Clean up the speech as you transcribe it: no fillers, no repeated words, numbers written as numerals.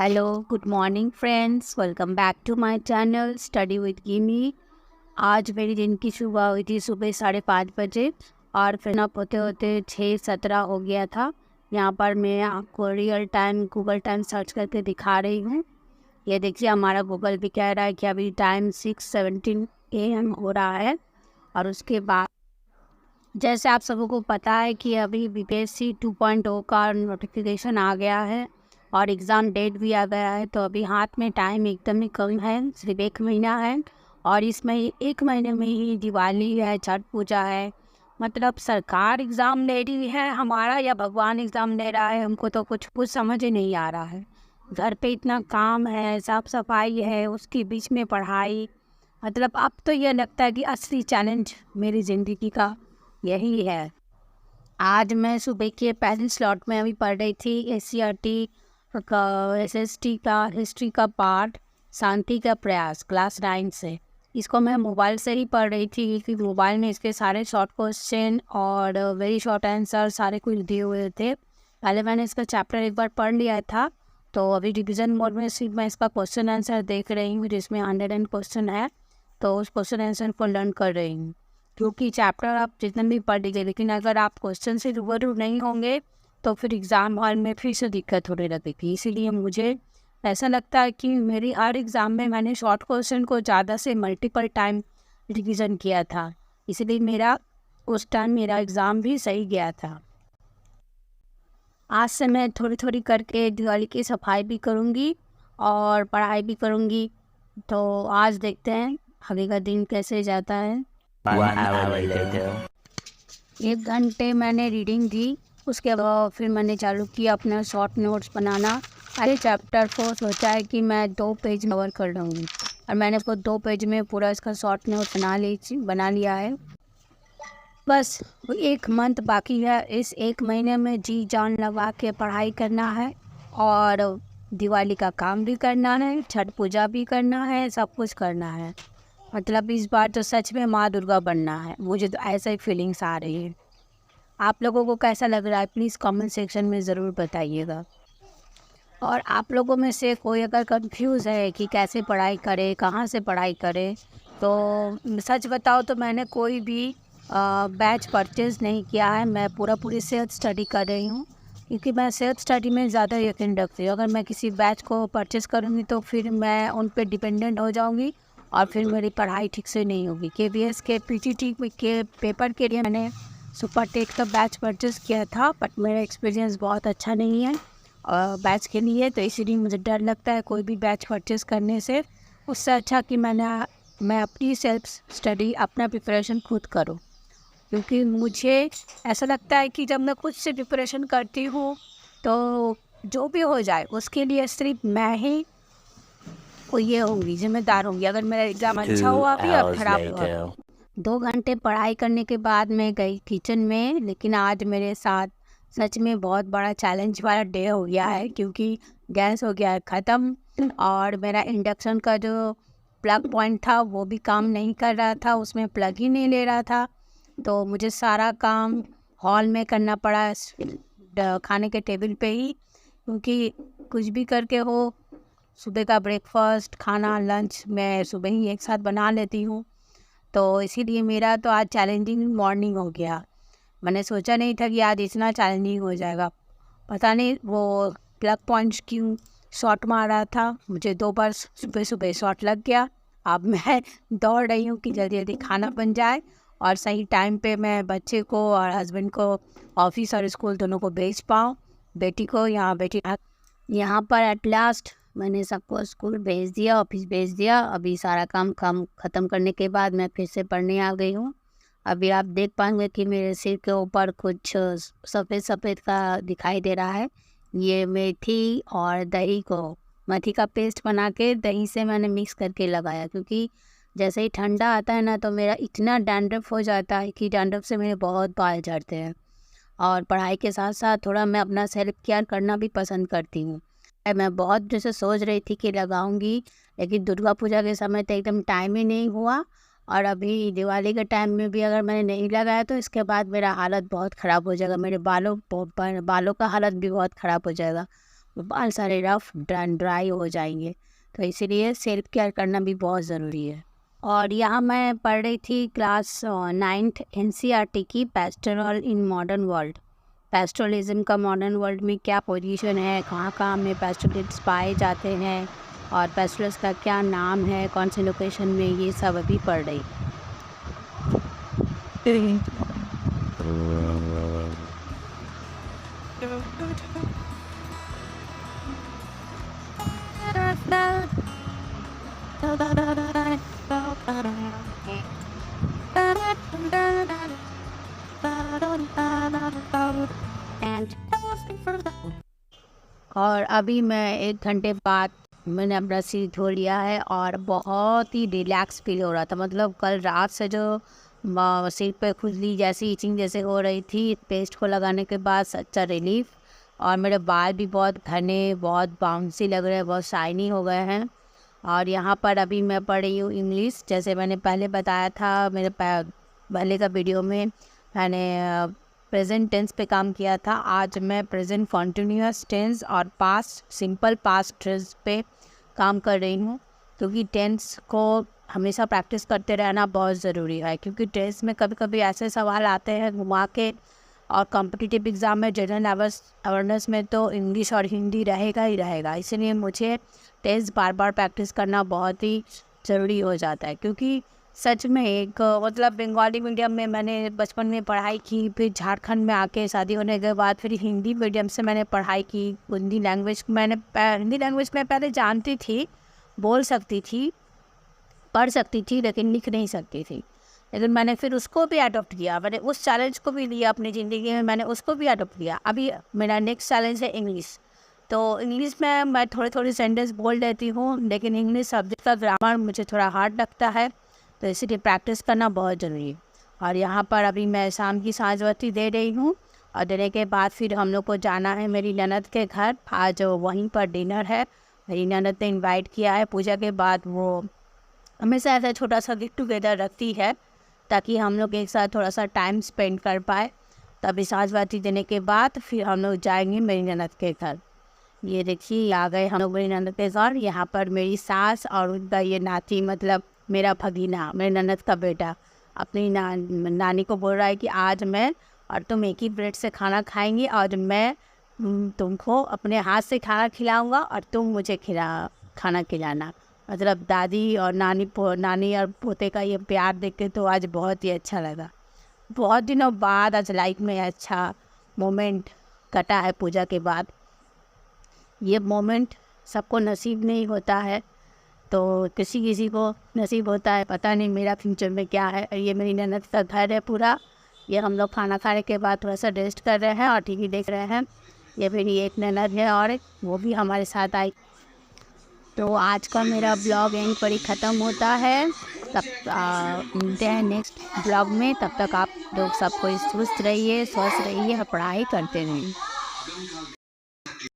Hello, good morning friends. Welcome back to my channel study with गिमी। आज मेरी दिन की सुबह हुई थी सुबह 5:30 बजे और फिर अप होते होते 6:17 हो गया था। यहाँ पर मैं आपको real time Google time search करके दिखा रही हूँ। ये देखिए, हमारा गूगल भी कह रहा है कि अभी टाइम 6:17 AM हो रहा है। और उसके बाद जैसे आप सबों को पता है कि अभी BPSC 2.0 का नोटिफिकेशन आ गया है और एग्ज़ाम डेट भी आ गया है। तो अभी हाथ में टाइम एकदम ही कम है, सिर्फ 1 महीना है। और इसमें 1 महीने में ही दिवाली है, छठ पूजा है। मतलब सरकार एग्ज़ाम ले रही है हमारा या भगवान एग्ज़ाम ले रहा है, हमको तो कुछ समझ ही नहीं आ रहा है। घर पे इतना काम है, साफ़ सफाई है, उसके बीच में पढ़ाई। मतलब अब तो ये लगता है कि असली चैलेंज मेरी ज़िंदगी का यही है। आज मैं सुबह के पहले स्लॉट में अभी पढ़ रही थी SCRT का SST का हिस्ट्री का पार्ट, शांति का प्रयास, क्लास 9 से। इसको मैं मोबाइल से ही पढ़ रही थी क्योंकि मोबाइल में इसके सारे शॉर्ट क्वेश्चन और वेरी शॉर्ट आंसर सारे कुछ दिए हुए थे। पहले मैंने इसका चैप्टर एक बार पढ़ लिया था, तो अभी रिविज़न मोड में सिर्फ मैं इसका क्वेश्चन आंसर देख रही हूँ, जिसमें 100 क्वेश्चन है। तो उस क्वेश्चन आंसर को लर्न कर रही हूँ, क्योंकि चैप्टर आप जितना भी पढ़ लीजिए, लेकिन अगर आप क्वेश्चन से रूबरू नहीं होंगे तो फिर एग्ज़ाम हॉल में फिर से दिक्कत होने लगेगी। इसीलिए मुझे ऐसा लगता है कि मेरी हर एग्ज़ाम में मैंने शॉर्ट क्वेश्चन को ज़्यादा से मल्टीपल टाइम रिवीजन किया था, इसलिए मेरा उस टाइम मेरा एग्ज़ाम भी सही गया था। आज से मैं थोड़ी थोड़ी करके दिवाली की सफाई भी करूँगी और पढ़ाई भी करूँगी। तो आज देखते हैं आगे का दिन कैसे जाता है। 1 hour later. 1 घंटे मैंने रीडिंग दी, उसके बाद फिर मैंने चालू किया अपना शॉर्ट नोट्स बनाना। पहले चैप्टर को सोचा है कि मैं 2 पेज कवर कर लूँगी और मैंने वो 2 पेज में पूरा इसका शॉर्ट नोट बना लिया है। बस 1 मंथ बाकी है, इस 1 महीने में जी जान लगा के पढ़ाई करना है और दिवाली का काम भी करना है, छठ पूजा भी करना है, सब कुछ करना है। मतलब इस बार तो सच में माँ दुर्गा बनना है, मुझे तो ऐसा ही फीलिंग्स आ रही है। आप लोगों को कैसा लग रहा है प्लीज़ कमेंट सेक्शन में ज़रूर बताइएगा। और आप लोगों में से कोई अगर कंफ्यूज है कि कैसे पढ़ाई करे, कहाँ से पढ़ाई करे, तो सच बताओ तो मैंने कोई भी बैच परचेज़ नहीं किया है। मैं पूरी सेल्फ स्टडी कर रही हूँ, क्योंकि मैं सेल्फ स्टडी में ज़्यादा यकीन रखती हूँ। अगर मैं किसी बैच को परचेज़ करूँगी तो फिर मैं उन पे डिपेंडेंट हो जाऊँगी और फिर मेरी पढ़ाई ठीक से नहीं होगी। KVS के PTT के पेपर के लिए मैंने सुपर टेट का बैच परचेज़ किया था, बट मेरा एक्सपीरियंस बहुत अच्छा नहीं है बैच के लिए, तो इसीलिए मुझे डर लगता है कोई भी बैच परचेज़ करने से। उससे अच्छा कि मैं अपनी सेल्फ स्टडी, अपना प्रिपरेशन खुद करूँ, क्योंकि मुझे ऐसा लगता है कि जब मैं खुद से प्रिपरेशन करती हूँ तो जो भी हो जाए उसके लिए सिर्फ मैं ही ये होंगी, जिम्मेदार होंगी, अगर मेरा एग्ज़ाम अच्छा 2 हुआ भी और hours ख़राब हुआ। later. 2 घंटे पढ़ाई करने के बाद मैं गई किचन में, लेकिन आज मेरे साथ सच में बहुत बड़ा चैलेंज वाला डे हो गया है, क्योंकि गैस हो गया है ख़त्म और मेरा इंडक्शन का जो प्लग पॉइंट था वो भी काम नहीं कर रहा था, उसमें प्लग ही नहीं ले रहा था। तो मुझे सारा काम हॉल में करना पड़ा, खाने के टेबल पे ही, क्योंकि कुछ भी करके हो, सुबह का ब्रेकफास्ट, खाना, लंच मैं सुबह ही एक साथ बना लेती हूँ। तो इसीलिए मेरा तो आज चैलेंजिंग मॉर्निंग हो गया। मैंने सोचा नहीं था कि आज इतना चैलेंजिंग हो जाएगा। पता नहीं वो प्लग पॉइंट्स क्यों शॉट मार रहा था, मुझे 2 बार सुबह सुबह शॉट लग गया। अब मैं दौड़ रही हूँ कि जल्दी जल्दी खाना बन जाए और सही टाइम पे मैं बच्चे को और हस्बैंड को ऑफिस और स्कूल दोनों को भेज पाऊँ। बेटी को यहाँ पर एट लास्ट मैंने सबको स्कूल भेज दिया, ऑफिस भेज दिया। अभी सारा काम ख़त्म करने के बाद मैं फिर से पढ़ने आ गई हूँ। अभी आप देख पाएंगे कि मेरे सिर के ऊपर कुछ सफ़ेद सफ़ेद का दिखाई दे रहा है। ये मेथी और दही को, मेथी का पेस्ट बना के दही से मैंने मिक्स करके लगाया, क्योंकि जैसे ही ठंडा आता है ना तो मेरा इतना डैंड्रफ हो जाता है कि डैंड्रफ से मेरे बहुत बाल झड़ते हैं। और पढ़ाई के साथ साथ थोड़ा मैं अपना सेल्फ केयर करना भी पसंद करती हूँ। मैं बहुत जैसे सोच रही थी कि लगाऊंगी, लेकिन दुर्गा पूजा के समय तो एकदम टाइम ही नहीं हुआ। और अभी दिवाली के टाइम में भी अगर मैंने नहीं लगाया तो इसके बाद मेरा हालत बहुत ख़राब हो जाएगा, मेरे बालों का हालत भी बहुत ख़राब हो जाएगा। बाल सारे रफ ड्राई हो जाएंगे। तो इसीलिए सेल्फ केयर करना भी बहुत ज़रूरी है। और यहाँ मैं पढ़ रही थी क्लास 9th NCERT की pastoral in modern world. Pastoralism का मॉडर्न वर्ल्ड में क्या पोजीशन है, कहाँ कहाँ में पेस्टोरलिस्ट पाए जाते हैं और पेस्टोरलिस्ट का क्या नाम है, कौन से लोकेशन में, ये सब अभी पढ़ रही। और अभी मैं 1 घंटे बाद मैंने अपना सिर धो लिया है और बहुत ही रिलैक्स फील हो रहा था। मतलब कल रात से जो सिर पे खुजली जैसी इचिंग जैसे हो रही थी, पेस्ट को लगाने के बाद सच्चा रिलीफ। और मेरे बाल भी बहुत घने, बहुत बाउंसी लग रहे हैं, बहुत शाइनी हो गए हैं। और यहाँ पर अभी मैं पढ़ रही हूँ इंग्लिश। जैसे मैंने पहले बताया था, मेरे पहले का वीडियो में मैंने प्रेजेंट टेंस पे काम किया था। आज मैं प्रेजेंट कॉन्टिन्यूअस टेंस और पास्ट सिंपल पास्ट टेंस पे काम कर रही हूँ, क्योंकि टेंस को हमेशा प्रैक्टिस करते रहना बहुत ज़रूरी है। क्योंकि टेंस में कभी कभी ऐसे सवाल आते हैं घुमा के, और कॉम्पिटिटिव एग्ज़ाम में जनरल अवेयरनेस में तो इंग्लिश और हिंदी रहेगा ही रहेगा। इसलिए मुझे टेंस बार बार प्रैक्टिस करना बहुत ही ज़रूरी हो जाता है। क्योंकि सच में एक मतलब बंगाली मीडियम में मैंने बचपन में पढ़ाई की, फिर झारखंड में आके शादी होने के बाद फिर हिंदी मीडियम से मैंने पढ़ाई की। हिंदी लैंग्वेज मैं पहले जानती थी, बोल सकती थी, पढ़ सकती थी, लेकिन लिख नहीं सकती थी। लेकिन मैंने फिर उसको भी अडॉप्ट किया, मैंने उस चैलेंज को भी लिया अपनी ज़िंदगी में, मैंने उसको भी अडॉप्ट किया। अभी मेरा नेक्स्ट चैलेंज है इंग्लिश। तो इंग्लिश में मैं थोड़ी सेंटेंस बोल देती हूँ, लेकिन इंग्लिश सब्जेक्ट का ग्रामर मुझे थोड़ा हार्ड लगता है, तो इसीलिए प्रैक्टिस करना बहुत ज़रूरी है। और यहाँ पर अभी मैं शाम की सांझबत्ती दे रही हूँ, और देने के बाद फिर हम लोग को जाना है मेरी ननद के घर। आज वहीं पर डिनर है, मेरी ननद ने इनवाइट किया है। पूजा के बाद वो हमेशा ऐसा छोटा सा गेट टुगेदर रखती है, ताकि हम लोग एक साथ थोड़ा सा टाइम स्पेंड कर पाए। तभी सांझबत्ती देने के बाद फिर हम लोग जाएंगे मेरी ननद के घर। ये देखिए आ गए हम लोग मेरी ननद के घर। यहाँ पर मेरी सास और उनका ये नाती, मतलब मेरा भगीना, मेरे ननद का बेटा, अपनी नानी को बोल रहा है कि आज मैं और तुम एक ही प्लेट से खाना खाएंगी, और मैं तुमको अपने हाथ से खाना खिलाऊंगा और तुम मुझे खाना खिलाना। मतलब दादी और नानी और पोते का ये प्यार देख के तो आज बहुत ही अच्छा लगा। बहुत दिनों बाद आज लाइफ में अच्छा मोमेंट कटा है पूजा के बाद। ये मोमेंट सबको नसीब नहीं होता है, तो किसी किसी को नसीब होता है, पता नहीं मेरा फ्यूचर में क्या है। ये मेरी ननद का घर है पूरा। ये हम लोग खाना खाने के बाद थोड़ा सा रेस्ट कर रहे हैं और टीवी देख रहे हैं। ये मेरी एक ननद है और वो भी हमारे साथ आई। तो आज का मेरा ब्लॉग यहीं पर ही ख़त्म होता है। तब मिलते हैं नेक्स्ट ब्लॉग में। तब तक आप लोग सबको स्वस्थ रहिए, स्वस्थ रहिए और पढ़ाई करते रहिए।